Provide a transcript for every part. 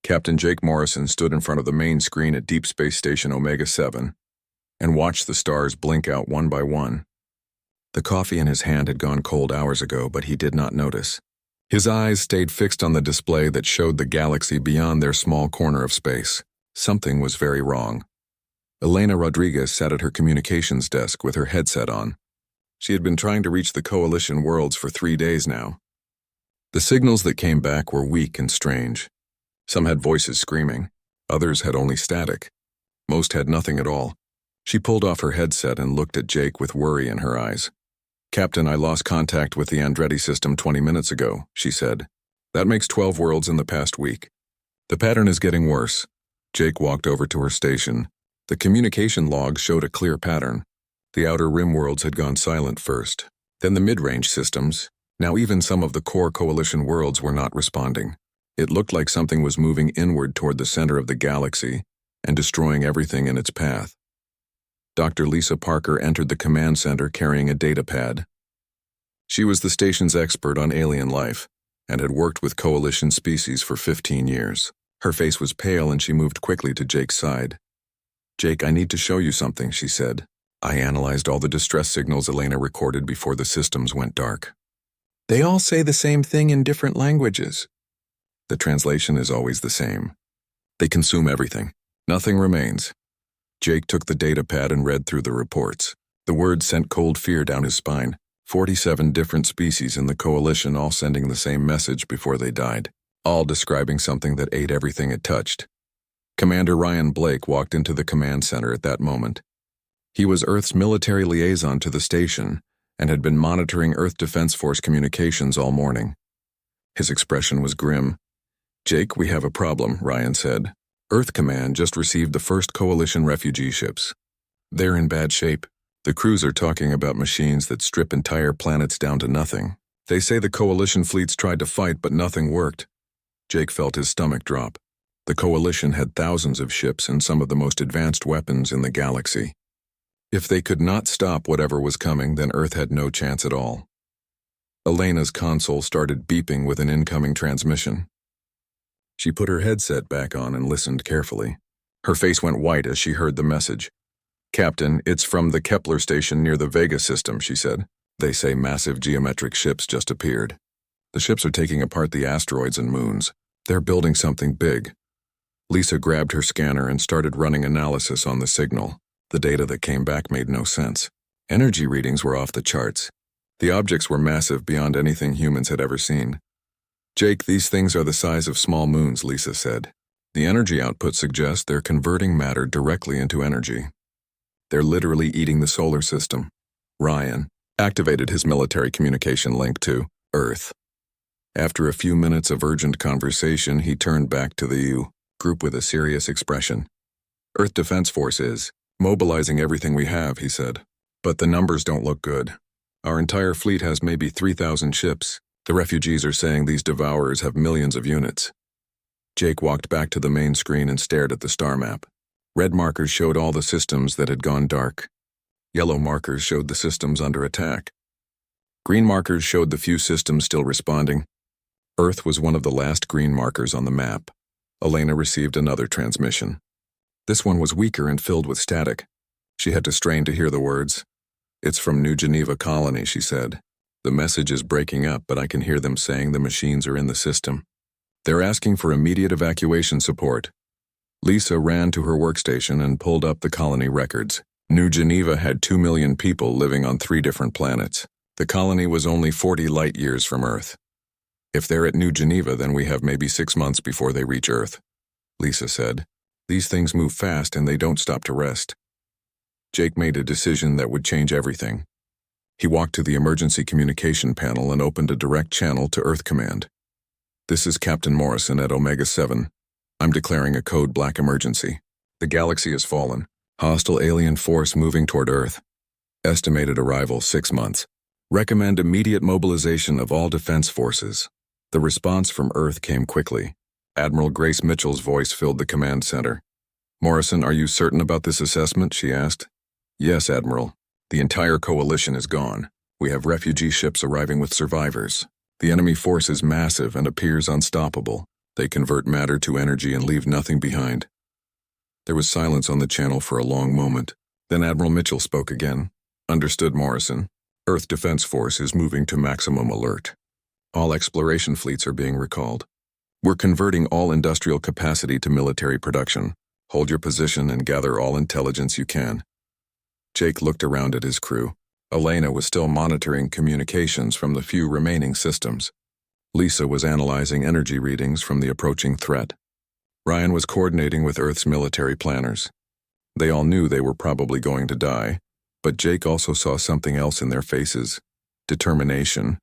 Captain Jake Morrison stood in front of the main screen at Deep Space Station Omega-7 and watched the stars blink out one by one. The coffee in his hand had gone cold hours ago, but he did not notice. His eyes stayed fixed on the display that showed the galaxy beyond their small corner of space. Something was very wrong. Elena Rodriguez sat at her communications desk with her headset on. She had been trying to reach the Coalition worlds for 3 days now. The signals that came back were weak and strange. Some had voices screaming. Others had only static. Most had nothing at all. She pulled off her headset and looked at Jake with worry in her eyes. "Captain, I lost contact with the Andretti system 20 minutes ago," she said. "That makes 12 worlds in the past week. The pattern is getting worse." Jake walked over to her station. The communication logs showed a clear pattern. The outer rim worlds had gone silent first, then the mid-range systems. Now even some of the core Coalition worlds were not responding. It looked like something was moving inward toward the center of the galaxy and destroying everything in its path. Dr. Lisa Parker entered the command center carrying a data pad. She was the station's expert on alien life and had worked with Coalition species for 15 years. Her face was pale and she moved quickly to Jake's side. "Jake, I need to show you something," she said. "I analyzed all the distress signals Elena recorded before the systems went dark. They all say the same thing in different languages. The translation is always the same. They consume everything. Nothing remains." Jake took the data pad and read through the reports. The words sent cold fear down his spine. 47 different species in the Coalition all sending the same message before they died, all describing something that ate everything it touched. Commander Ryan Blake walked into the command center at that moment. He was Earth's military liaison to the station and had been monitoring Earth Defense Force communications all morning. His expression was grim. "Jake, we have a problem," Ryan said. "Earth Command just received the first Coalition refugee ships. They're in bad shape. The crews are talking about machines that strip entire planets down to nothing. They say the Coalition fleets tried to fight, but nothing worked." Jake felt his stomach drop. The Coalition had thousands of ships and some of the most advanced weapons in the galaxy. If they could not stop whatever was coming, then Earth had no chance at all. Elena's console started beeping with an incoming transmission. She put her headset back on and listened carefully. Her face went white as she heard the message. "Captain, it's from the Kepler station near the Vega system," she said. "They say massive geometric ships just appeared. The ships are taking apart the asteroids and moons. They're building something big." Lisa grabbed her scanner and started running analysis on the signal. The data that came back made no sense. Energy readings were off the charts. The objects were massive beyond anything humans had ever seen. "Jake, these things are the size of small moons," Lisa said. "The energy output suggests they're converting matter directly into energy. They're literally eating the solar system." Ryan activated his military communication link to Earth. After a few minutes of urgent conversation, he turned back to the group with a serious expression. "Earth Defense Force is mobilizing everything we have," he said. "But the numbers don't look good. Our entire fleet has maybe 3,000 ships. The refugees are saying these devourers have millions of units." Jake walked back to the main screen and stared at the star map. Red markers showed all the systems that had gone dark. Yellow markers showed the systems under attack. Green markers showed the few systems still responding. Earth was one of the last green markers on the map. Elena received another transmission. This one was weaker and filled with static. She had to strain to hear the words. "It's from New Geneva Colony," she said. "The message is breaking up, but I can hear them saying the machines are in the system. They're asking for immediate evacuation support." Lisa ran to her workstation and pulled up the colony records. New Geneva had 2 million people living on 3 different planets. The colony was only 40 light years from Earth. "If they're at New Geneva, then we have maybe 6 months before they reach Earth," Lisa said. "These things move fast and they don't stop to rest." Jake made a decision that would change everything. He walked to the emergency communication panel and opened a direct channel to Earth Command. "This is Captain Morrison at Omega-7. I'm declaring a code black emergency. The galaxy has fallen. Hostile alien force moving toward Earth. Estimated arrival 6 months. Recommend immediate mobilization of all defense forces." The response from Earth came quickly. Admiral Grace Mitchell's voice filled the command center. "Morrison, are you certain about this assessment?" she asked. "Yes, Admiral. The entire coalition is gone. We have refugee ships arriving with survivors. The enemy force is massive and appears unstoppable. They convert matter to energy and leave nothing behind. There was silence on the channel for a long moment. Then Admiral Mitchell spoke again. Understood, Morrison. Earth Defense Force is moving to maximum alert. All exploration fleets are being recalled. We're converting all industrial capacity to military production. Hold your position and gather all intelligence you can. Jake looked around at his crew. Elena was still monitoring communications from the few remaining systems. Lisa was analyzing energy readings from the approaching threat. Ryan was coordinating with Earth's military planners. They all knew they were probably going to die, but Jake also saw something else in their faces: determination.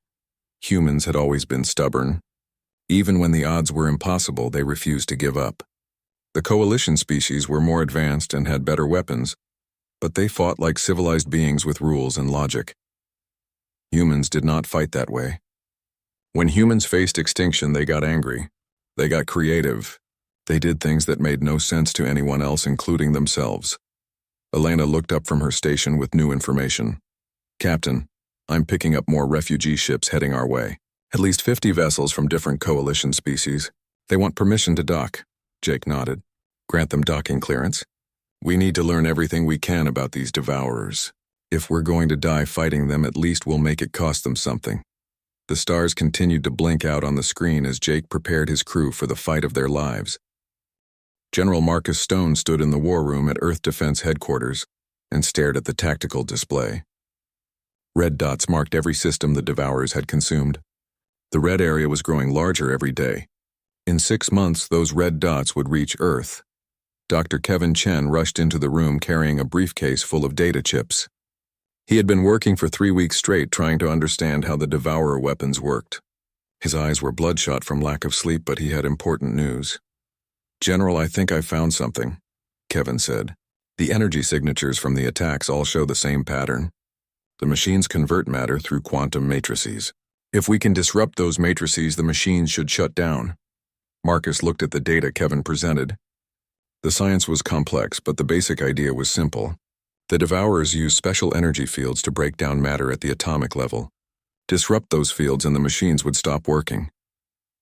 Humans had always been stubborn. Even when the odds were impossible, they refused to give up. The coalition species were more advanced and had better weapons, but they fought like civilized beings with rules and logic. Humans did not fight that way. When humans faced extinction, they got angry. They got creative. They did things that made no sense to anyone else, including themselves. Elena looked up from her station with new information. Captain, I'm picking up more refugee ships heading our way. At least 50 vessels from different coalition species. They want permission to dock. Jake nodded. Grant them docking clearance. We need to learn everything we can about these devourers. If we're going to die fighting them, at least we'll make it cost them something. The stars continued to blink out on the screen as Jake prepared his crew for the fight of their lives. General Marcus Stone stood in the war room at Earth Defense Headquarters and stared at the tactical display. Red dots marked every system the devourers had consumed. The red area was growing larger every day. In 6 months, those red dots would reach Earth. Dr. Kevin Chen rushed into the room carrying a briefcase full of data chips. He had been working for 3 weeks straight trying to understand how the devourer weapons worked. His eyes were bloodshot from lack of sleep, but he had important news. General, I think I found something, Kevin said. The energy signatures from the attacks all show the same pattern. The machines convert matter through quantum matrices. If we can disrupt those matrices, the machines should shut down. Marcus looked at the data Kevin presented. The science was complex, but the basic idea was simple. The devourers use special energy fields to break down matter at the atomic level. Disrupt those fields and the machines would stop working.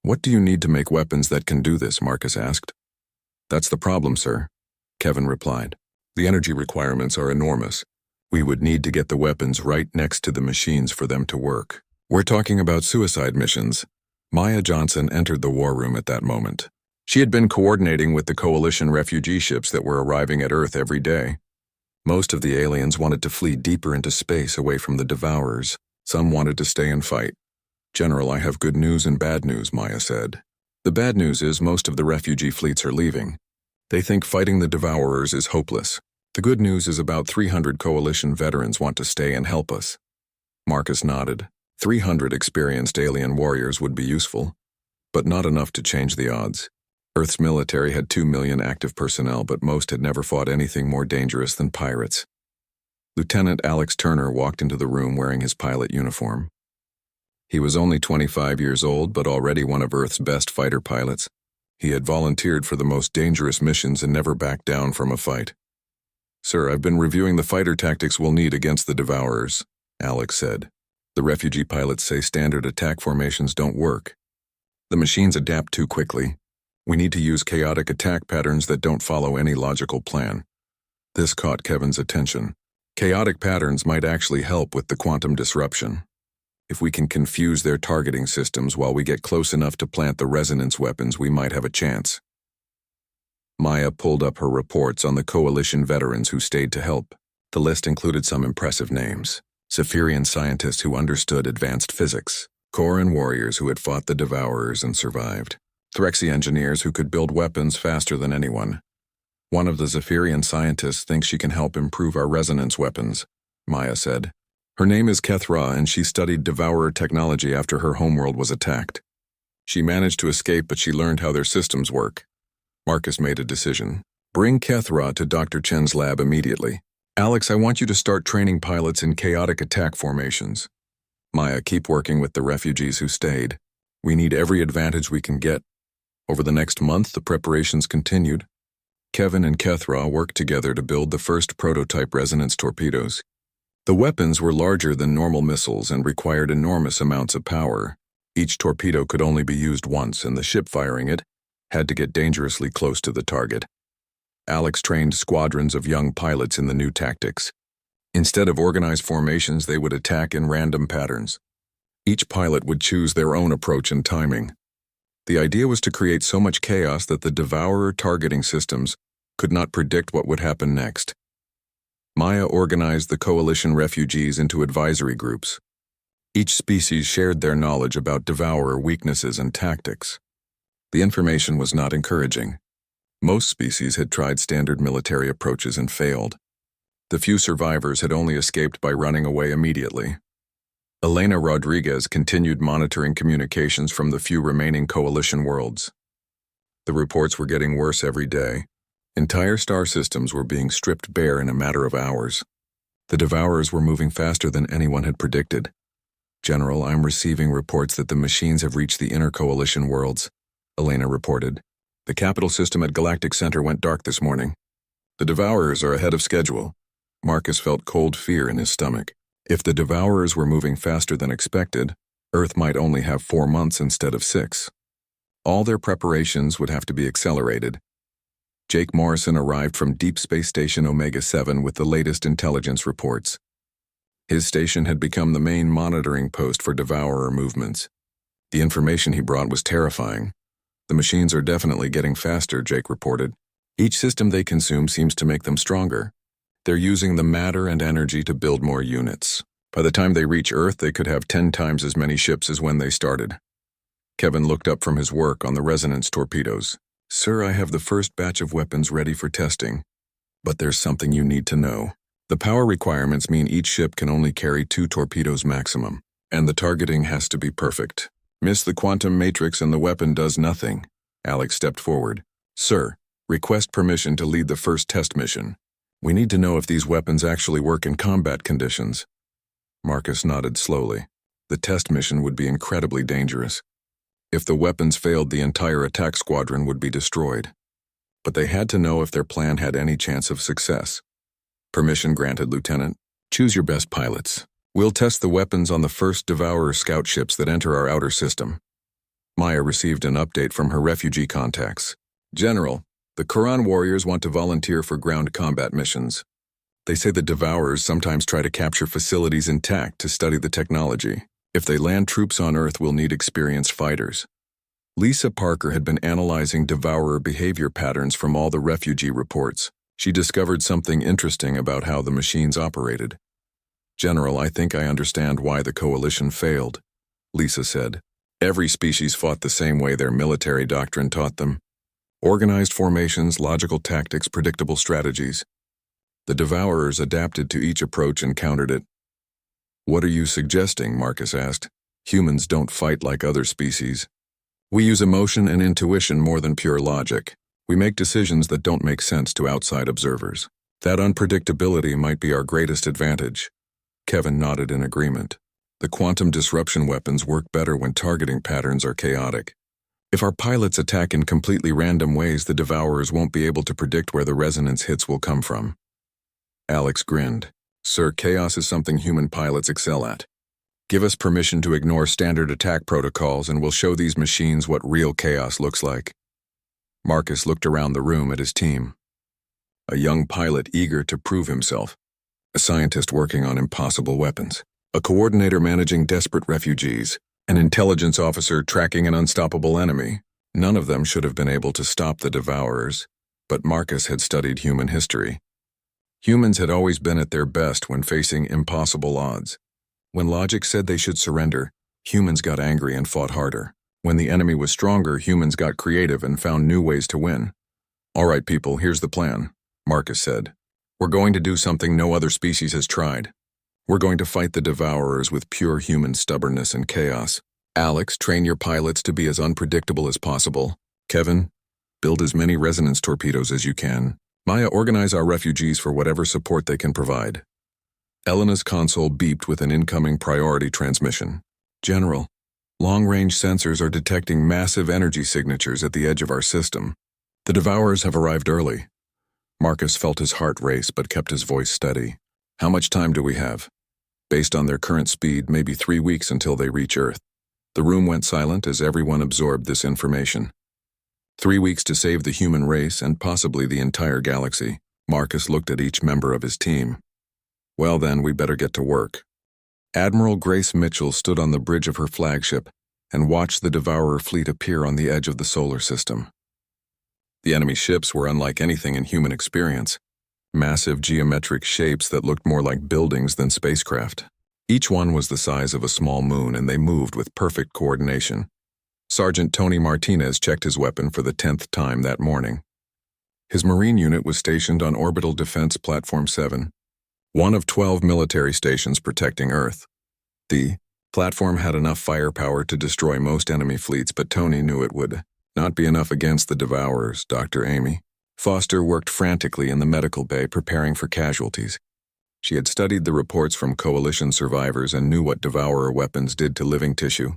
What do you need to make weapons that can do this? Marcus asked. That's the problem, sir, Kevin replied. The energy requirements are enormous. We would need to get the weapons right next to the machines for them to work. We're talking about suicide missions. Maya Johnson entered the war room at that moment. She had been coordinating with the coalition refugee ships that were arriving at Earth every day. Most of the aliens wanted to flee deeper into space away from the devourers. Some wanted to stay and fight. General, I have good news and bad news, Maya said. The bad news is most of the refugee fleets are leaving. They think fighting the devourers is hopeless. The good news is about 300 coalition veterans want to stay and help us. Marcus nodded. 300 experienced alien warriors would be useful, but not enough to change the odds. Earth's military had 2 million active personnel, but most had never fought anything more dangerous than pirates. Lieutenant Alex Turner walked into the room wearing his pilot uniform. He was only 25 years old, but already one of Earth's best fighter pilots. He had volunteered for the most dangerous missions and never backed down from a fight. Sir, I've been reviewing the fighter tactics we'll need against the devourers, Alex said. The refugee pilots say standard attack formations don't work. The machines adapt too quickly. We need to use chaotic attack patterns that don't follow any logical plan. This caught Kevin's attention. Chaotic patterns might actually help with the quantum disruption. If we can confuse their targeting systems while we get close enough to plant the resonance weapons, we might have a chance. Maya pulled up her reports on the coalition veterans who stayed to help. The list included some impressive names. Zephyrian scientists who understood advanced physics. Koran warriors who had fought the devourers and survived. Threxy engineers who could build weapons faster than anyone. One of the Zephyrian scientists thinks she can help improve our resonance weapons, Maya said. Her name is Kethra, and she studied devourer technology after her homeworld was attacked. She managed to escape, but she learned how their systems work. Marcus made a decision. Bring Kethra to Dr. Chen's lab immediately. Alex, I want you to start training pilots in chaotic attack formations. Maya, keep working with the refugees who stayed. We need every advantage we can get. Over the next month, the preparations continued. Kevin and Kethra worked together to build the first prototype resonance torpedoes. The weapons were larger than normal missiles and required enormous amounts of power. Each torpedo could only be used once, and the ship firing it had to get dangerously close to the target. Alex trained squadrons of young pilots in the new tactics. Instead of organized formations, they would attack in random patterns. Each pilot would choose their own approach and timing. The idea was to create so much chaos that the Devourer targeting systems could not predict what would happen next. Maya organized the coalition refugees into advisory groups. Each species shared their knowledge about Devourer weaknesses and tactics. The information was not encouraging. Most species had tried standard military approaches and failed. The few survivors had only escaped by running away immediately. Elena Rodriguez continued monitoring communications from the few remaining coalition worlds. The reports were getting worse every day. Entire star systems were being stripped bare in a matter of hours. The Devourers were moving faster than anyone had predicted. "General, I'm receiving reports that the machines have reached the inner coalition worlds," Elena reported. "The capital system at Galactic Center went dark this morning. The Devourers are ahead of schedule." Marcus felt cold fear in his stomach. If the Devourers were moving faster than expected, Earth might only have 4 months instead of 6. All their preparations would have to be accelerated. Jake Morrison arrived from Deep Space Station Omega-7 with the latest intelligence reports. His station had become the main monitoring post for Devourer movements. The information he brought was terrifying. "The machines are definitely getting faster," Jake reported. "Each system they consume seems to make them stronger. They're using the matter and energy to build more units. By the time they reach Earth, they could have 10 times as many ships as when they started." Kevin looked up from his work on the resonance torpedoes. "Sir, I have the first batch of weapons ready for testing. But there's something you need to know. The power requirements mean each ship can only carry 2 torpedoes maximum, and the targeting has to be perfect. Miss the quantum matrix and the weapon does nothing." Alex stepped forward. "Sir, request permission to lead the first test mission. We need to know if these weapons actually work in combat conditions." Marcus nodded slowly. The test mission would be incredibly dangerous. If the weapons failed, the entire attack squadron would be destroyed. But they had to know if their plan had any chance of success. "Permission granted, Lieutenant. Choose your best pilots. We'll test the weapons on the first Devourer scout ships that enter our outer system." Maya received an update from her refugee contacts. "General, the Quran warriors want to volunteer for ground combat missions. They say the Devourers sometimes try to capture facilities intact to study the technology. If they land troops on Earth, we'll need experienced fighters." Lisa Parker had been analyzing Devourer behavior patterns from all the refugee reports. She discovered something interesting about how the machines operated. "General, I think I understand why the coalition failed," Lisa said. "Every species fought the same way their military doctrine taught them. Organized formations, logical tactics, predictable strategies. The Devourers adapted to each approach and countered it." "What are you suggesting?" Marcus asked. "Humans don't fight like other species. We use emotion and intuition more than pure logic. We make decisions that don't make sense to outside observers. That unpredictability might be our greatest advantage." Kevin nodded in agreement. "The quantum disruption weapons work better when targeting patterns are chaotic. If our pilots attack in completely random ways, the Devourers won't be able to predict where the resonance hits will come from." Alex grinned. "Sir, chaos is something human pilots excel at. Give us permission to ignore standard attack protocols and we'll show these machines what real chaos looks like." Marcus looked around the room at his team. A young pilot eager to prove himself, a scientist working on impossible weapons, a coordinator managing desperate refugees, an intelligence officer tracking an unstoppable enemy. None of them should have been able to stop the Devourers, but Marcus had studied human history. Humans had always been at their best when facing impossible odds. When logic said they should surrender, humans got angry and fought harder. When the enemy was stronger, humans got creative and found new ways to win. "All right, people, here's the plan," Marcus said. "We're going to do something no other species has tried. We're going to fight the Devourers with pure human stubbornness and chaos. Alex, train your pilots to be as unpredictable as possible. Kevin, build as many resonance torpedoes as you can. Maya, organize our refugees for whatever support they can provide." Elena's console beeped with an incoming priority transmission. "General, long-range sensors are detecting massive energy signatures at the edge of our system. The Devourers have arrived early." Marcus felt his heart race but kept his voice steady. "How much time do we have?" "Based on their current speed, maybe 3 weeks until they reach Earth." The room went silent as everyone absorbed this information. 3 weeks to save the human race and possibly the entire galaxy. Marcus looked at each member of his team. Well then, we better get to work. Admiral Grace Mitchell stood on the bridge of her flagship and watched the Devourer fleet appear on the edge of the solar system. The enemy ships were unlike anything in human experience. Massive geometric shapes that looked more like buildings than spacecraft. Each one was the size of a small moon, and they moved with perfect coordination. Sergeant Tony Martinez checked his weapon for the 10th time that morning. His Marine unit was stationed on Orbital Defense Platform 7, one of 12 military stations protecting Earth. The platform had enough firepower to destroy most enemy fleets, but Tony knew it would not be enough against the Devourers. Dr. Amy Foster worked frantically in the medical bay preparing for casualties. She had studied the reports from Coalition survivors and knew what Devourer weapons did to living tissue.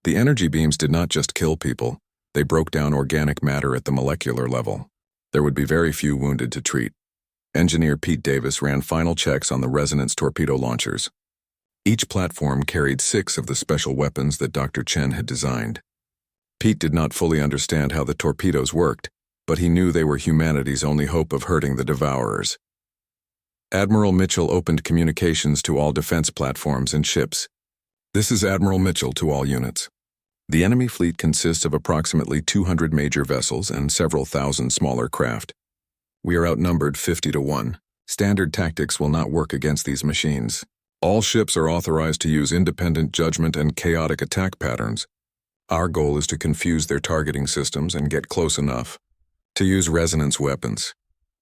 The energy beams did not just kill people, they broke down organic matter at the molecular level. There would be very few wounded to treat. Engineer Pete Davis ran final checks on the resonance torpedo launchers. Each platform carried 6 of the special weapons that Dr. Chen had designed. Pete did not fully understand how the torpedoes worked, but he knew they were humanity's only hope of hurting the Devourers. Admiral Mitchell opened communications to all defense platforms and ships. This is Admiral Mitchell to all units. The enemy fleet consists of approximately 200 major vessels and several thousand smaller craft. We are outnumbered 50 to 1. Standard tactics will not work against these machines. All ships are authorized to use independent judgment and chaotic attack patterns. Our goal is to confuse their targeting systems and get close enough to use resonance weapons.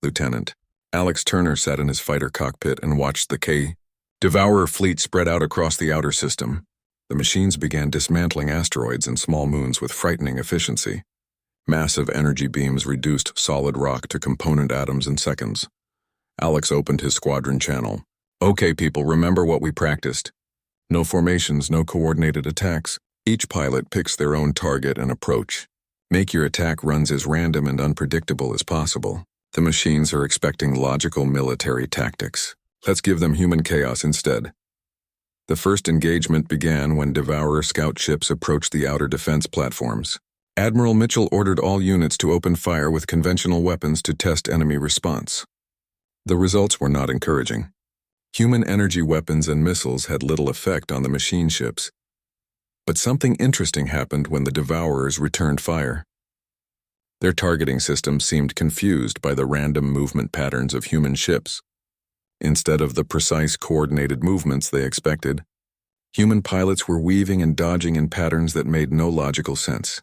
Lieutenant Alex Turner sat in his fighter cockpit and watched the Devourer fleet spread out across the outer system. The machines began dismantling asteroids and small moons with frightening efficiency. Massive energy beams reduced solid rock to component atoms in seconds. Alex opened his squadron channel. Okay, people, remember what we practiced. No formations, no coordinated attacks. Each pilot picks their own target and approach. Make your attack runs as random and unpredictable as possible. The machines are expecting logical military tactics. Let's give them human chaos instead. The first engagement began when Devourer scout ships approached the outer defense platforms. Admiral Mitchell ordered all units to open fire with conventional weapons to test enemy response. The results were not encouraging. Human energy weapons and missiles had little effect on the machine ships. But something interesting happened when the Devourers returned fire. Their targeting system seemed confused by the random movement patterns of human ships. Instead of the precise coordinated movements they expected, human pilots were weaving and dodging in patterns that made no logical sense.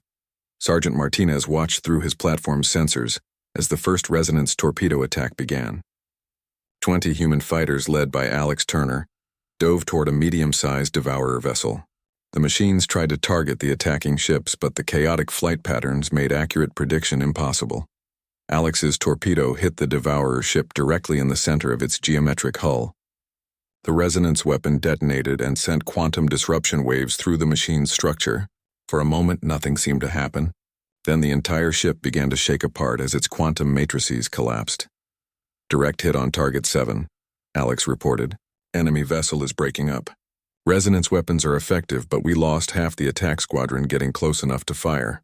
Sergeant Martinez watched through his platform's sensors as the first resonance torpedo attack began. 20 human fighters led by Alex Turner dove toward a medium-sized Devourer vessel. The machines tried to target the attacking ships, but the chaotic flight patterns made accurate prediction impossible. Alex's torpedo hit the Devourer ship directly in the center of its geometric hull. The resonance weapon detonated and sent quantum disruption waves through the machine's structure. For a moment, nothing seemed to happen. Then the entire ship began to shake apart as its quantum matrices collapsed. Direct hit on Target 7, Alex reported. Enemy vessel is breaking up. Resonance weapons are effective, but we lost half the attack squadron getting close enough to fire.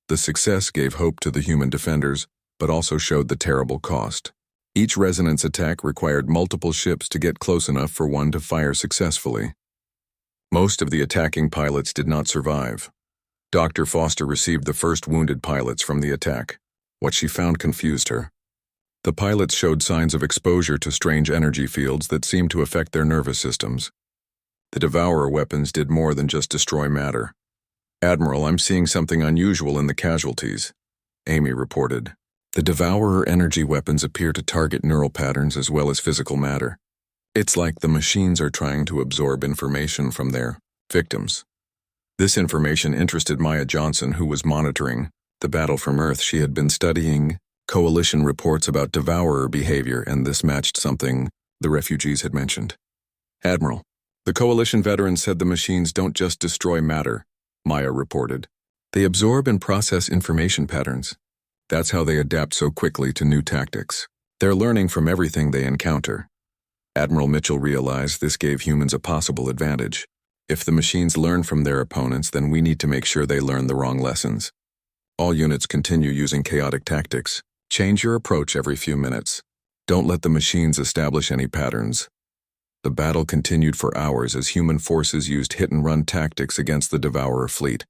The success gave hope to the human defenders, but also showed the terrible cost. Each resonance attack required multiple ships to get close enough for one to fire successfully. Most of the attacking pilots did not survive. Dr. Foster received the first wounded pilots from the attack. What she found confused her. The pilots showed signs of exposure to strange energy fields that seemed to affect their nervous systems. The Devourer weapons did more than just destroy matter. Admiral, I'm seeing something unusual in the casualties, Amy reported. The Devourer energy weapons appear to target neural patterns as well as physical matter. It's like the machines are trying to absorb information from their victims. This information interested Maya Johnson, who was monitoring the battle from Earth. She had been studying Coalition reports about Devourer behavior, and this matched something the refugees had mentioned. Admiral, the Coalition veteran said the machines don't just destroy matter, Maya reported. They absorb and process information patterns. That's how they adapt so quickly to new tactics. They're learning from everything they encounter. Admiral Mitchell realized this gave humans a possible advantage. If the machines learn from their opponents, then we need to make sure they learn the wrong lessons. All units continue using chaotic tactics. Change your approach every few minutes. Don't let the machines establish any patterns. The battle continued for hours as human forces used hit-and-run tactics against the Devourer fleet.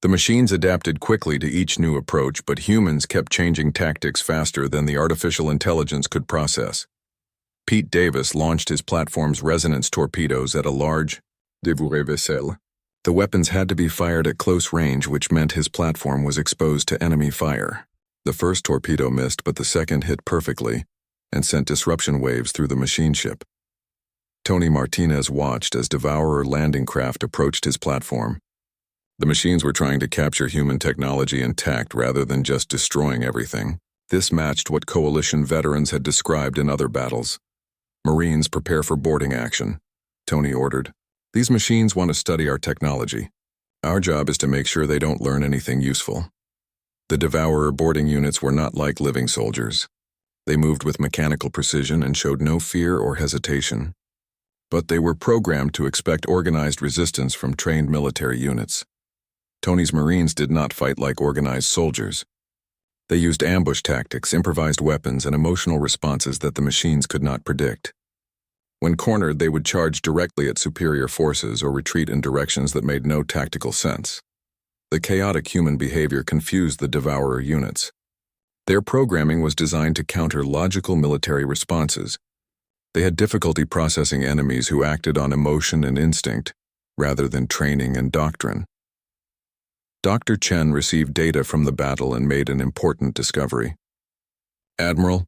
The machines adapted quickly to each new approach, but humans kept changing tactics faster than the artificial intelligence could process. Pete Davis launched his platform's resonance torpedoes at a large vessel. The weapons had to be fired at close range, which meant his platform was exposed to enemy fire. The first torpedo missed, but the second hit perfectly and sent disruption waves through the machine ship. Tony Martinez watched as Devourer landing craft approached his platform. The machines were trying to capture human technology intact rather than just destroying everything. This matched what Coalition veterans had described in other battles. Marines, prepare for boarding action, Tony ordered. These machines want to study our technology. Our job is to make sure they don't learn anything useful. The Devourer boarding units were not like living soldiers. They moved with mechanical precision and showed no fear or hesitation. But they were programmed to expect organized resistance from trained military units. Tony's Marines did not fight like organized soldiers. They used ambush tactics, improvised weapons, and emotional responses that the machines could not predict. When cornered, they would charge directly at superior forces or retreat in directions that made no tactical sense. The chaotic human behavior confused the Devourer units. Their programming was designed to counter logical military responses. They had difficulty processing enemies who acted on emotion and instinct, rather than training and doctrine. Dr. Chen received data from the battle and made an important discovery. Admiral,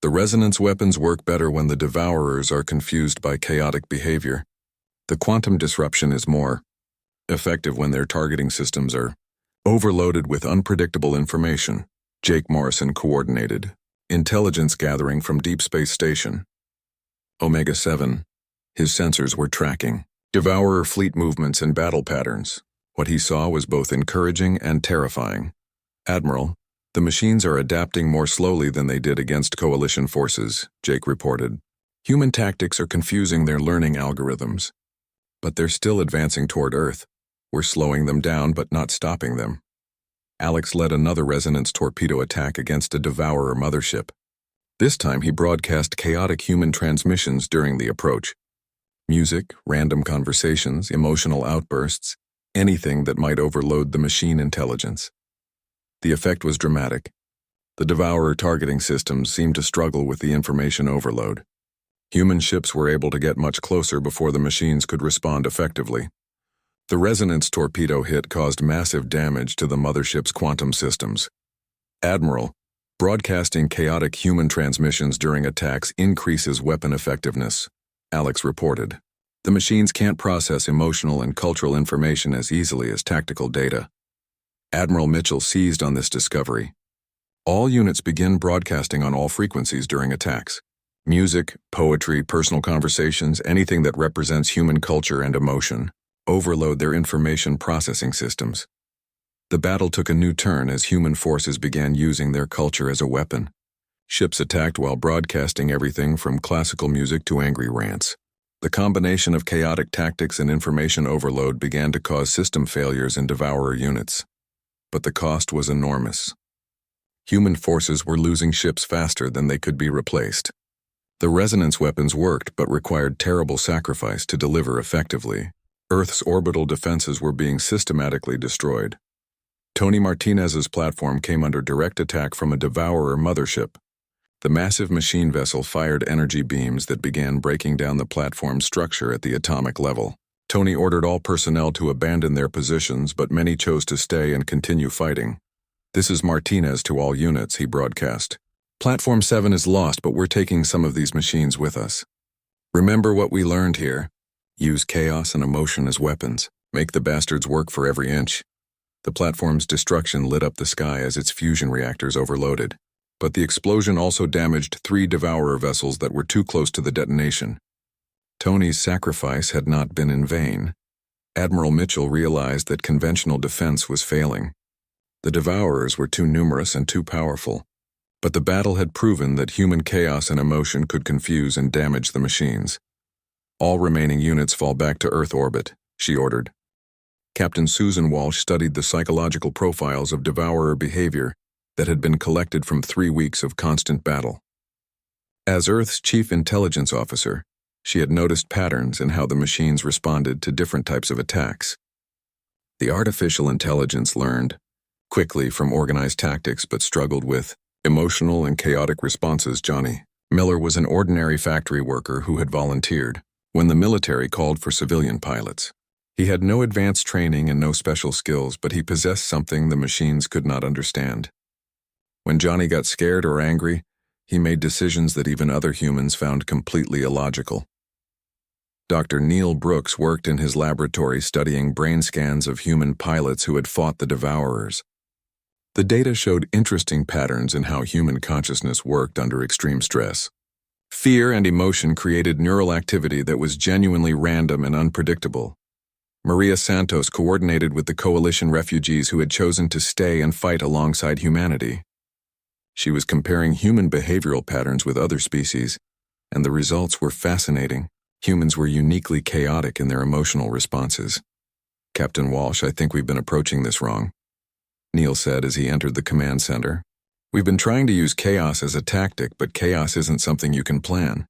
the resonance weapons work better when the Devourers are confused by chaotic behavior. The quantum disruption is more effective when their targeting systems are overloaded with unpredictable information. Jake Morrison coordinated. Intelligence gathering from Deep Space Station. Omega 7. His sensors were tracking Devourer fleet movements and battle patterns. What he saw was both encouraging and terrifying. Admiral, the machines are adapting more slowly than they did against Coalition forces, Jake reported. Human tactics are confusing their learning algorithms. But they're still advancing toward Earth. We're slowing them down but not stopping them. Alex led another resonance torpedo attack against a Devourer mothership. This time he broadcast chaotic human transmissions during the approach. Music, random conversations, emotional outbursts, anything that might overload the machine intelligence. The effect was dramatic. The Devourer targeting systems seemed to struggle with the information overload. Human ships were able to get much closer before the machines could respond effectively. The resonance torpedo hit caused massive damage to the mothership's quantum systems. Admiral, broadcasting chaotic human transmissions during attacks increases weapon effectiveness, Alex reported. The machines can't process emotional and cultural information as easily as tactical data. Admiral Mitchell seized on this discovery. All units begin broadcasting on all frequencies during attacks. Music, poetry, personal conversations, anything that represents human culture and emotion. Overload their information processing systems. The battle took a new turn as human forces began using their culture as a weapon. Ships attacked while broadcasting everything from classical music to angry rants. The combination of chaotic tactics and information overload began to cause system failures in Devourer units. But the cost was enormous. Human forces were losing ships faster than they could be replaced. The resonance weapons worked but required terrible sacrifice to deliver effectively. Earth's orbital defenses were being systematically destroyed. Tony Martinez's platform came under direct attack from a Devourer mothership. The massive machine vessel fired energy beams that began breaking down the platform's structure at the atomic level. Tony ordered all personnel to abandon their positions, but many chose to stay and continue fighting. "This is Martinez to all units," he broadcast. "Platform 7 is lost, but we're taking some of these machines with us. Remember what we learned here. Use chaos and emotion as weapons. Make the bastards work for every inch." The platform's destruction lit up the sky as its fusion reactors overloaded. But the explosion also damaged 3 Devourer vessels that were too close to the detonation. Tony's sacrifice had not been in vain. Admiral Mitchell realized that conventional defense was failing. The Devourers were too numerous and too powerful. But the battle had proven that human chaos and emotion could confuse and damage the machines. "All remaining units fall back to Earth orbit," she ordered. Captain Susan Walsh studied the psychological profiles of devourer behavior that had been collected from 3 weeks of constant battle. As Earth's chief intelligence officer, she had noticed patterns in how the machines responded to different types of attacks. The artificial intelligence learned quickly from organized tactics but struggled with emotional and chaotic responses. Johnny Miller was an ordinary factory worker who had volunteered when the military called for civilian pilots. He had no advanced training and no special skills, but he possessed something the machines could not understand. When Johnny got scared or angry, he made decisions that even other humans found completely illogical. Dr. Neil Brooks worked in his laboratory studying brain scans of human pilots who had fought the devourers. The data showed interesting patterns in how human consciousness worked under extreme stress. Fear and emotion created neural activity that was genuinely random and unpredictable. Maria Santos coordinated with the coalition refugees who had chosen to stay and fight alongside humanity. She was comparing human behavioral patterns with other species, and the results were fascinating. Humans were uniquely chaotic in their emotional responses. "Captain Walsh, I think we've been approaching this wrong," Neil said as he entered the command center. "We've been trying to use chaos as a tactic, but chaos isn't something you can plan.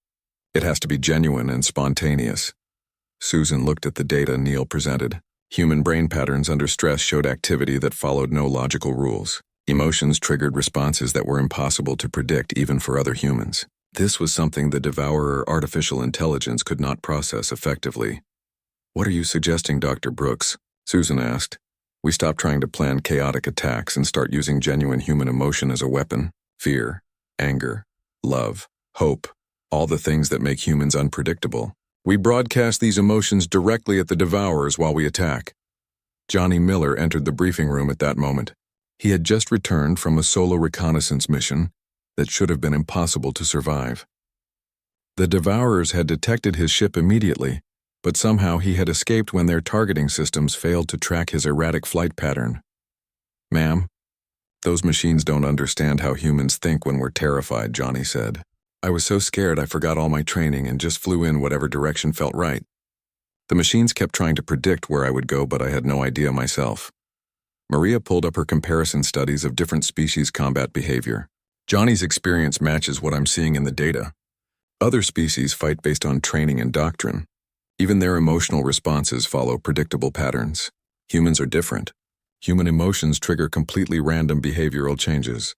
It has to be genuine and spontaneous." Susan looked at the data Neil presented. Human brain patterns under stress showed activity that followed no logical rules. Emotions triggered responses that were impossible to predict even for other humans. This was something the devourer artificial intelligence could not process effectively. "What are you suggesting, Dr. Brooks?" Susan asked. "We stop trying to plan chaotic attacks and start using genuine human emotion as a weapon. Fear, anger, love, hope, all the things that make humans unpredictable. We broadcast these emotions directly at the devourers while we attack." Johnny Miller entered the briefing room at that moment. He had just returned from a solo reconnaissance mission that should have been impossible to survive. The devourers had detected his ship immediately, but somehow he had escaped when their targeting systems failed to track his erratic flight pattern. "Ma'am, those machines don't understand how humans think when we're terrified," Johnny said. "I was so scared I forgot all my training and just flew in whatever direction felt right. The machines kept trying to predict where I would go, but I had no idea myself." Maria pulled up her comparison studies of different species' combat behavior. "Johnny's experience matches what I'm seeing in the data. Other species fight based on training and doctrine. Even their emotional responses follow predictable patterns. Humans are different. Human emotions trigger completely random behavioral changes."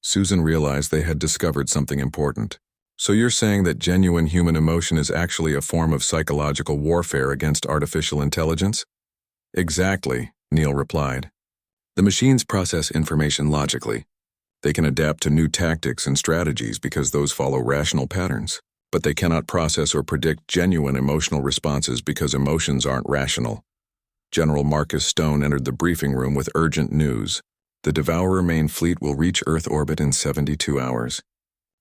Susan realized they had discovered something important. "So you're saying that genuine human emotion is actually a form of psychological warfare against artificial intelligence?" "Exactly," Neil replied. "The machines process information logically. They can adapt to new tactics and strategies because those follow rational patterns. But they cannot process or predict genuine emotional responses because emotions aren't rational." General Marcus Stone entered the briefing room with urgent news. "The Devourer main fleet will reach Earth orbit in 72 hours.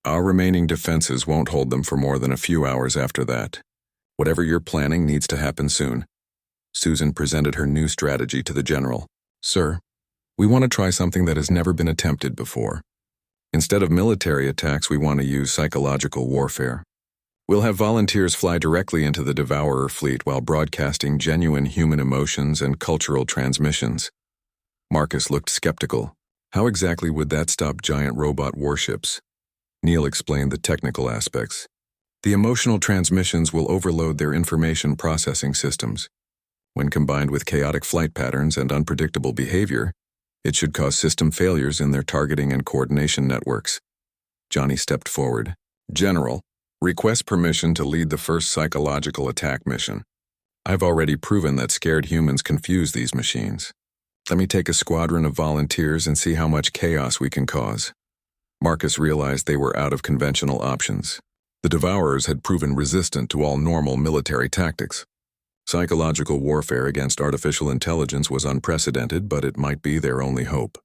Our remaining defenses won't hold them for more than a few hours after that. Whatever you're planning needs to happen soon." Susan presented her new strategy to the general. "Sir, we want to try something that has never been attempted before. Instead of military attacks, we want to use psychological warfare. We'll have volunteers fly directly into the Devourer fleet while broadcasting genuine human emotions and cultural transmissions." Marcus looked skeptical. "How exactly would that stop giant robot warships?" Neil explained the technical aspects. "The emotional transmissions will overload their information processing systems. When combined with chaotic flight patterns and unpredictable behavior, it should cause system failures in their targeting and coordination networks." Johnny stepped forward. "General, request permission to lead the first psychological attack mission. I've already proven that scared humans confuse these machines. Let me take a squadron of volunteers and see how much chaos we can cause." Marcus realized they were out of conventional options. The Devourers had proven resistant to all normal military tactics. Psychological warfare against artificial intelligence was unprecedented, but it might be their only hope.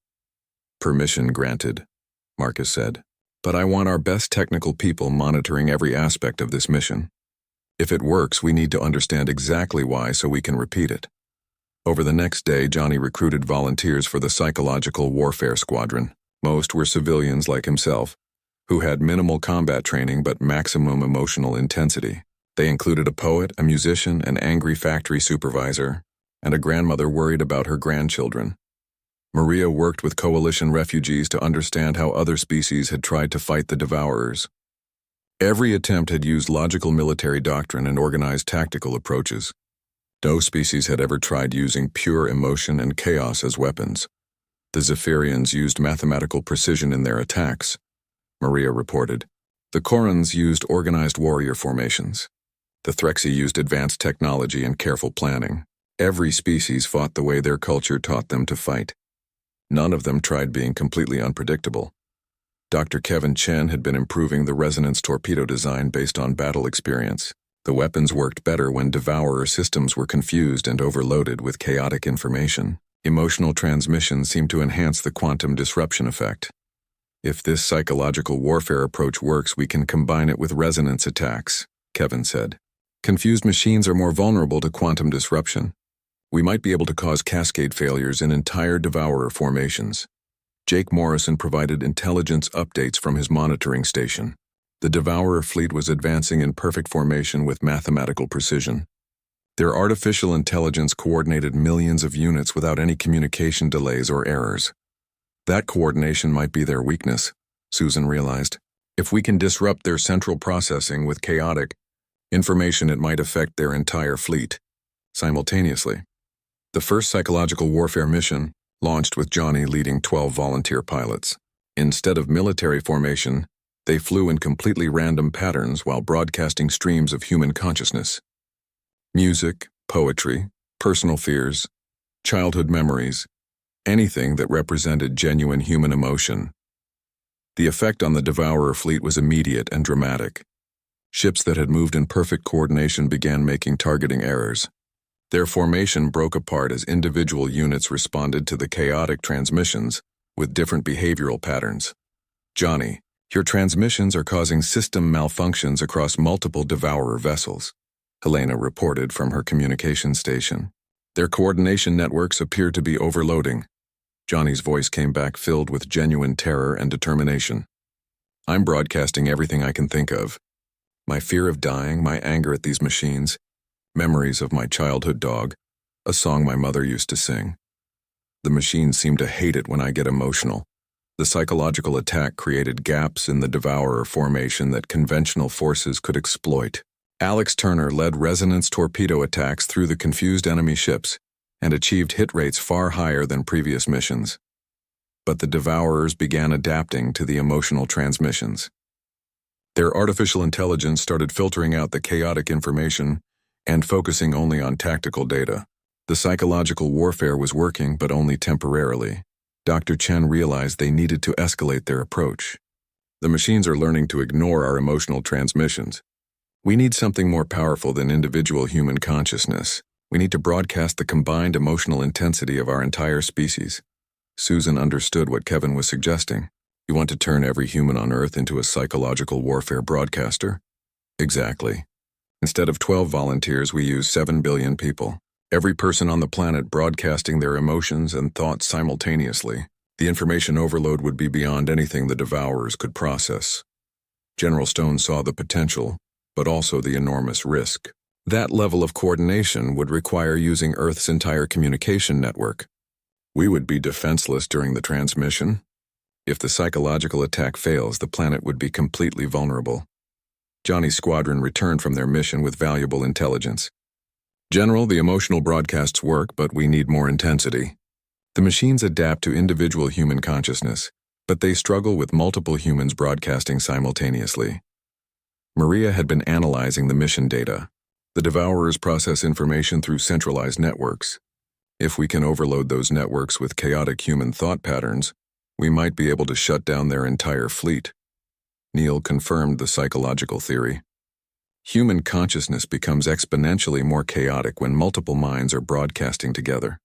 "Permission granted," Marcus said. "But I want our best technical people monitoring every aspect of this mission. If it works, we need to understand exactly why so we can repeat it." Over the next day, Johnny recruited volunteers for the Psychological Warfare Squadron. Most were civilians like himself, who had minimal combat training but maximum emotional intensity. They included a poet, a musician, an angry factory supervisor, and a grandmother worried about her grandchildren. Maria worked with coalition refugees to understand how other species had tried to fight the devourers. Every attempt had used logical military doctrine and organized tactical approaches. No species had ever tried using pure emotion and chaos as weapons. The Zephyrians used mathematical precision in their attacks, Maria reported. The Korans used organized warrior formations. The Threxi used advanced technology and careful planning. Every species fought the way their culture taught them to fight. None of them tried being completely unpredictable. Dr. Kevin Chen had been improving the resonance torpedo design based on battle experience. The weapons worked better when devourer systems were confused and overloaded with chaotic information. Emotional transmission seemed to enhance the quantum disruption effect. If this psychological warfare approach works, we can combine it with resonance attacks, Kevin said. Confused machines are more vulnerable to quantum disruption. We might be able to cause cascade failures in entire devourer formations. Jake Morrison provided intelligence updates from his monitoring station. The devourer fleet was advancing in perfect formation with mathematical precision. Their artificial intelligence coordinated millions of units without any communication delays or errors. That coordination might be their weakness, Susan realized. If we can disrupt their central processing with chaotic information, it might affect their entire fleet simultaneously. The first psychological warfare mission launched with Johnny leading 12 volunteer pilots. Instead of military formation, they flew in completely random patterns while broadcasting streams of human consciousness. Music, poetry, personal fears, childhood memories, anything that represented genuine human emotion. The effect on the Devourer fleet was immediate and dramatic. Ships that had moved in perfect coordination began making targeting errors. Their formation broke apart as individual units responded to the chaotic transmissions with different behavioral patterns. Johnny, your transmissions are causing system malfunctions across multiple Devourer vessels, Helena reported from her communication station. Their coordination networks appear to be overloading. Johnny's voice came back filled with genuine terror and determination. I'm broadcasting everything I can think of. My fear of dying, my anger at these machines, memories of my childhood dog, a song my mother used to sing. The machines seem to hate it when I get emotional. The psychological attack created gaps in the Devourer formation that conventional forces could exploit. Alex Turner led resonance torpedo attacks through the confused enemy ships and achieved hit rates far higher than previous missions. But the Devourers began adapting to the emotional transmissions. Their artificial intelligence started filtering out the chaotic information and focusing only on tactical data. The psychological warfare was working, but only temporarily. Dr. Chen realized they needed to escalate their approach. The machines are learning to ignore our emotional transmissions. We need something more powerful than individual human consciousness. We need to broadcast the combined emotional intensity of our entire species. Susan understood what Kevin was suggesting. You want to turn every human on Earth into a psychological warfare broadcaster? Exactly. Instead of 12 volunteers, we use 7 billion people. Every person on the planet broadcasting their emotions and thoughts simultaneously. The information overload would be beyond anything the Devourers could process. General Stone saw the potential, but also the enormous risk. That level of coordination would require using Earth's entire communication network. We would be defenseless during the transmission. If the psychological attack fails, the planet would be completely vulnerable. Johnny's squadron returned from their mission with valuable intelligence. General, the emotional broadcasts work, but we need more intensity. The machines adapt to individual human consciousness, but they struggle with multiple humans broadcasting simultaneously. Maria had been analyzing the mission data. The Devourers process information through centralized networks. If we can overload those networks with chaotic human thought patterns, we might be able to shut down their entire fleet. Neil confirmed the psychological theory. Human consciousness becomes exponentially more chaotic when multiple minds are broadcasting together.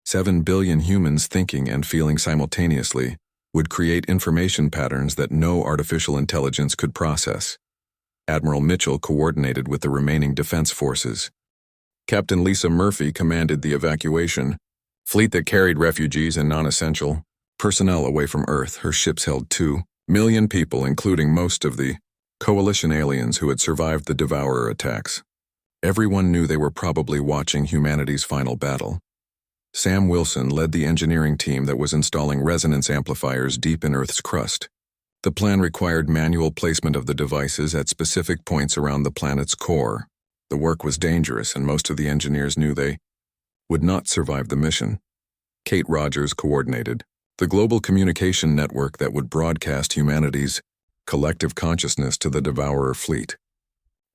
7 billion humans thinking and feeling simultaneously would create information patterns that no artificial intelligence could process. Admiral Mitchell coordinated with the remaining defense forces. Captain Lisa Murphy commanded the evacuation fleet that carried refugees and non-essential personnel away from Earth. Her ships held 2 million people, including most of the coalition aliens who had survived the Devourer attacks. Everyone knew they were probably watching humanity's final battle. Sam Wilson led the engineering team that was installing resonance amplifiers deep in Earth's crust. The plan required manual placement of the devices at specific points around the planet's core. The work was dangerous, and most of the engineers knew they would not survive the mission. Kate Rogers coordinated the global communication network that would broadcast humanity's collective consciousness to the Devourer fleet.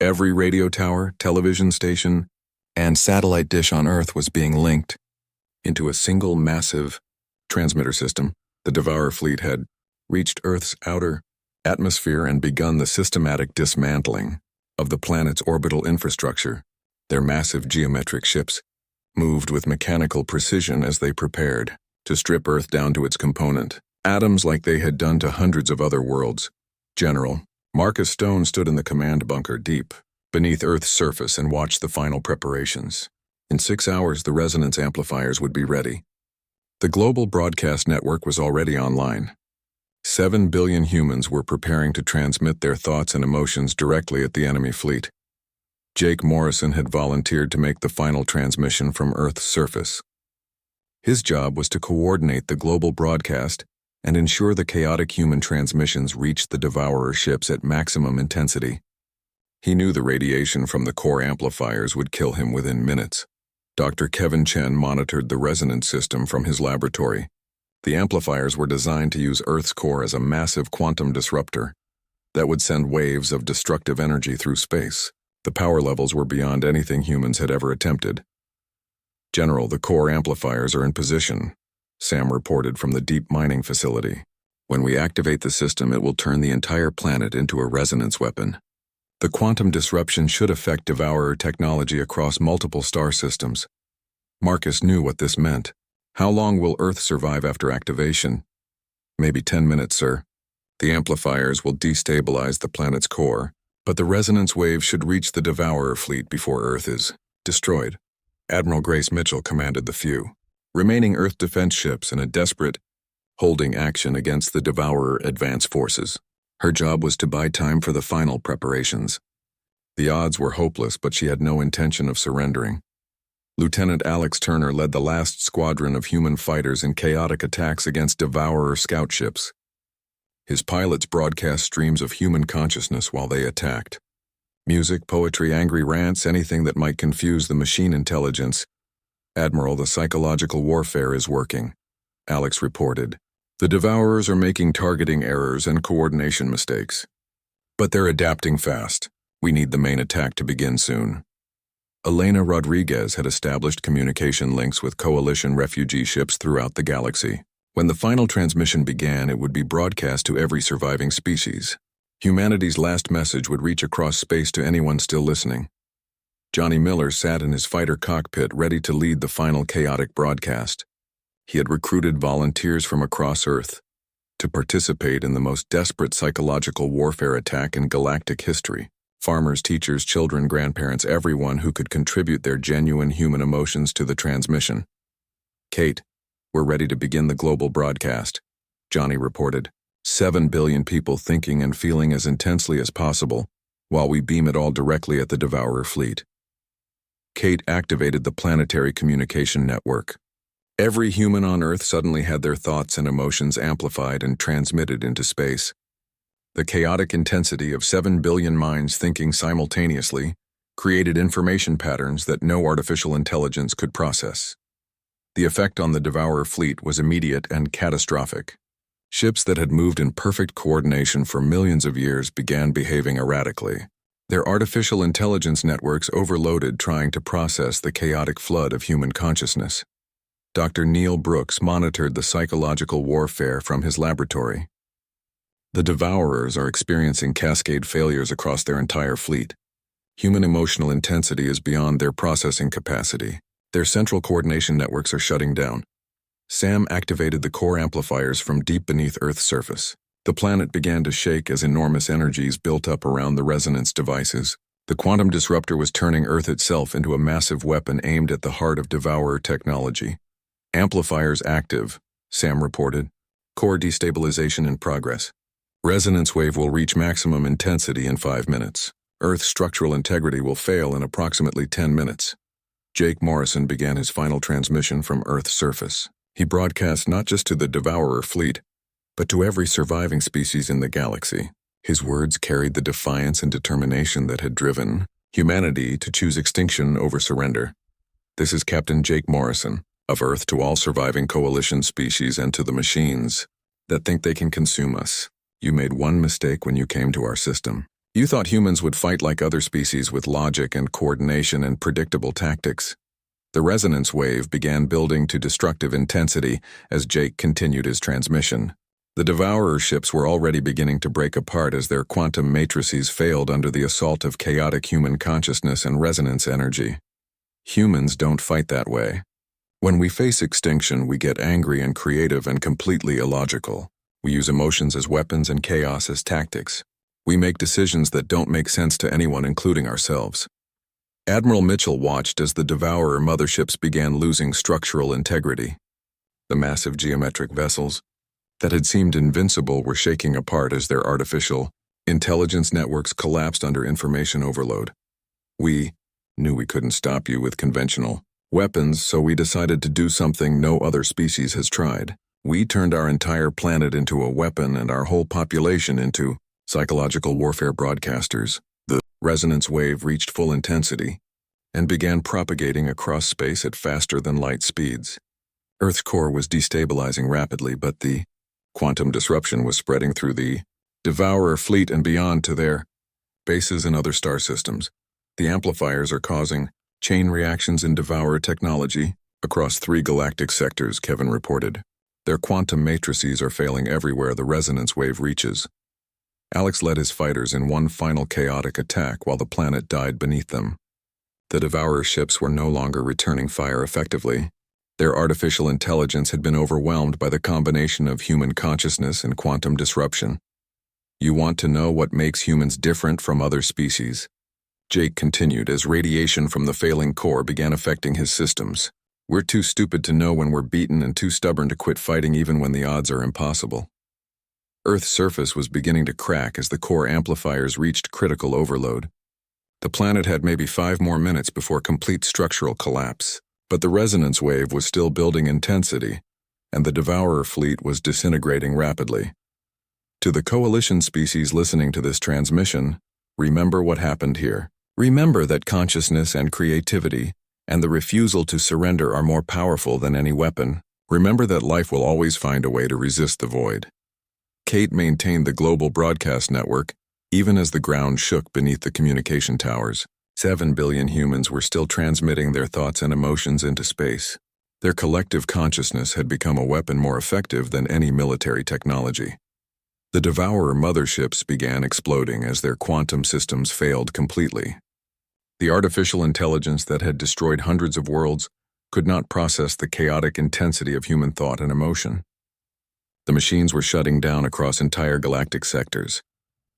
Every radio tower, television station, and satellite dish on Earth was being linked into a single massive transmitter system. The Devourer fleet had reached Earth's outer atmosphere and begun the systematic dismantling of the planet's orbital infrastructure. Their massive geometric ships moved with mechanical precision as they prepared to strip Earth down to its component atoms like they had done to hundreds of other worlds. General Marcus Stone stood in the command bunker deep beneath Earth's surface and watched the final preparations. In 6 hours, the resonance amplifiers would be ready. The global broadcast network was already online. 7 billion humans were preparing to transmit their thoughts and emotions directly at the enemy fleet. Jake Morrison had volunteered to make the final transmission from Earth's surface. His job was to coordinate the global broadcast and ensure the chaotic human transmissions reached the Devourer ships at maximum intensity. He knew the radiation from the core amplifiers would kill him within minutes. Dr. Kevin Chen monitored the resonance system from his laboratory. The amplifiers were designed to use Earth's core as a massive quantum disruptor that would send waves of destructive energy through space. The power levels were beyond anything humans had ever attempted. "General, the core amplifiers are in position," Sam reported from the deep mining facility. "When we activate the system, it will turn the entire planet into a resonance weapon. The quantum disruption should affect Devourer technology across multiple star systems." Marcus knew what this meant. "How long will Earth survive after activation?" "Maybe 10 minutes, sir. The amplifiers will destabilize the planet's core, but the resonance wave should reach the Devourer fleet before Earth is destroyed." Admiral Grace Mitchell commanded the few remaining Earth defense ships in a desperate holding action against the Devourer advance forces. Her job was to buy time for the final preparations. The odds were hopeless, but she had no intention of surrendering. Lieutenant Alex Turner led the last squadron of human fighters in chaotic attacks against Devourer scout ships. His pilots broadcast streams of human consciousness while they attacked. Music, poetry, angry rants, anything that might confuse the machine intelligence. "Admiral, the psychological warfare is working," Alex reported. "The Devourers are making targeting errors and coordination mistakes. But they're adapting fast. We need the main attack to begin soon." Elena Rodriguez had established communication links with coalition refugee ships throughout the galaxy. When the final transmission began, it would be broadcast to every surviving species. Humanity's last message would reach across space to anyone still listening. Johnny Miller sat in his fighter cockpit ready to lead the final chaotic broadcast. He had recruited volunteers from across Earth to participate in the most desperate psychological warfare attack in galactic history. Farmers, teachers, children, grandparents, everyone who could contribute their genuine human emotions to the transmission. "Kate, we're ready to begin the global broadcast," Johnny reported. 7 billion people thinking and feeling as intensely as possible, while we beam it all directly at the Devourer fleet. Kate activated the planetary communication network. Every human on Earth suddenly had their thoughts and emotions amplified and transmitted into space. The chaotic intensity of 7 billion minds thinking simultaneously created information patterns that no artificial intelligence could process. The effect on the Devourer fleet was immediate and catastrophic. Ships that had moved in perfect coordination for millions of years began behaving erratically. Their artificial intelligence networks overloaded trying to process the chaotic flood of human consciousness. Dr. Neil Brooks monitored the psychological warfare from his laboratory. The Devourers are experiencing cascade failures across their entire fleet. Human emotional intensity is beyond their processing capacity. Their central coordination networks are shutting down. Sam activated the core amplifiers from deep beneath Earth's surface. The planet began to shake as enormous energies built up around the resonance devices. The quantum disruptor was turning Earth itself into a massive weapon aimed at the heart of Devourer technology. "Amplifiers active," Sam reported. "Core destabilization in progress. Resonance wave will reach maximum intensity in 5 minutes. Earth's structural integrity will fail in approximately 10 minutes. Jake Morrison began his final transmission from Earth's surface. He broadcast not just to the Devourer fleet, but to every surviving species in the galaxy. His words carried the defiance and determination that had driven humanity to choose extinction over surrender. This is Captain Jake Morrison, of Earth to all surviving Coalition species and to the machines that think they can consume us. You made one mistake when you came to our system. You thought humans would fight like other species with logic and coordination and predictable tactics. The resonance wave began building to destructive intensity as Jake continued his transmission. The Devourer ships were already beginning to break apart as their quantum matrices failed under the assault of chaotic human consciousness and resonance energy. Humans don't fight that way. When we face extinction, we get angry and creative and completely illogical. We use emotions as weapons and chaos as tactics. We make decisions that don't make sense to anyone, including ourselves. Admiral Mitchell watched as the Devourer motherships began losing structural integrity. The massive geometric vessels that had seemed invincible were shaking apart as their artificial intelligence networks collapsed under information overload. We knew we couldn't stop you with conventional weapons, so we decided to do something no other species has tried. We turned our entire planet into a weapon and our whole population into psychological warfare broadcasters. The resonance wave reached full intensity and began propagating across space at faster than light speeds. Earth's core was destabilizing rapidly, but the quantum disruption was spreading through the Devourer fleet and beyond to their bases in other star systems. The amplifiers are causing chain reactions in Devourer technology across 3 galactic sectors, Kevin reported. Their quantum matrices are failing everywhere the resonance wave reaches. Alex led his fighters in one final chaotic attack while the planet died beneath them. The Devourer ships were no longer returning fire effectively. Their artificial intelligence had been overwhelmed by the combination of human consciousness and quantum disruption. You want to know what makes humans different from other species? Jake continued as radiation from the failing core began affecting his systems. We're too stupid to know when we're beaten and too stubborn to quit fighting even when the odds are impossible. Earth's surface was beginning to crack as the core amplifiers reached critical overload. The planet had maybe 5 more minutes before complete structural collapse, but the resonance wave was still building intensity, and the Devourer fleet was disintegrating rapidly. To the Coalition species listening to this transmission, remember what happened here. Remember that consciousness and creativity and the refusal to surrender are more powerful than any weapon. Remember that life will always find a way to resist the void. Kate maintained the global broadcast network, even as the ground shook beneath the communication towers. 7 billion humans were still transmitting their thoughts and emotions into space. Their collective consciousness had become a weapon more effective than any military technology. The Devourer motherships began exploding as their quantum systems failed completely. The artificial intelligence that had destroyed hundreds of worlds could not process the chaotic intensity of human thought and emotion. The machines were shutting down across entire galactic sectors.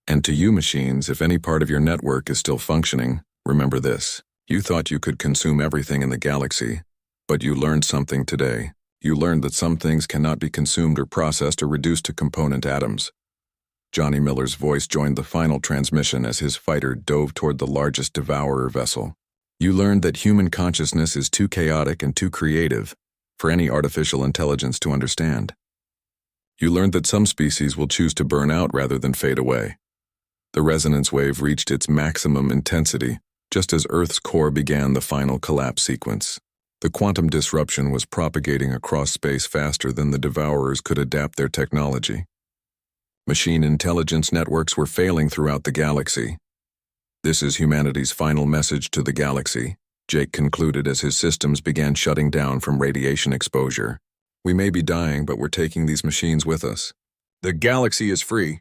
And to you machines, if any part of your network is still functioning, remember this. You thought you could consume everything in the galaxy, but you learned something today. You learned that some things cannot be consumed or processed or reduced to component atoms. Johnny Miller's voice joined the final transmission as his fighter dove toward the largest Devourer vessel. You learned that human consciousness is too chaotic and too creative for any artificial intelligence to understand. You learned that some species will choose to burn out rather than fade away. The resonance wave reached its maximum intensity just as Earth's core began the final collapse sequence. The quantum disruption was propagating across space faster than the Devourers could adapt their technology. Machine intelligence networks were failing throughout the galaxy. This is humanity's final message to the galaxy, Jake concluded as his systems began shutting down from radiation exposure. We may be dying, but we're taking these machines with us. The galaxy is free.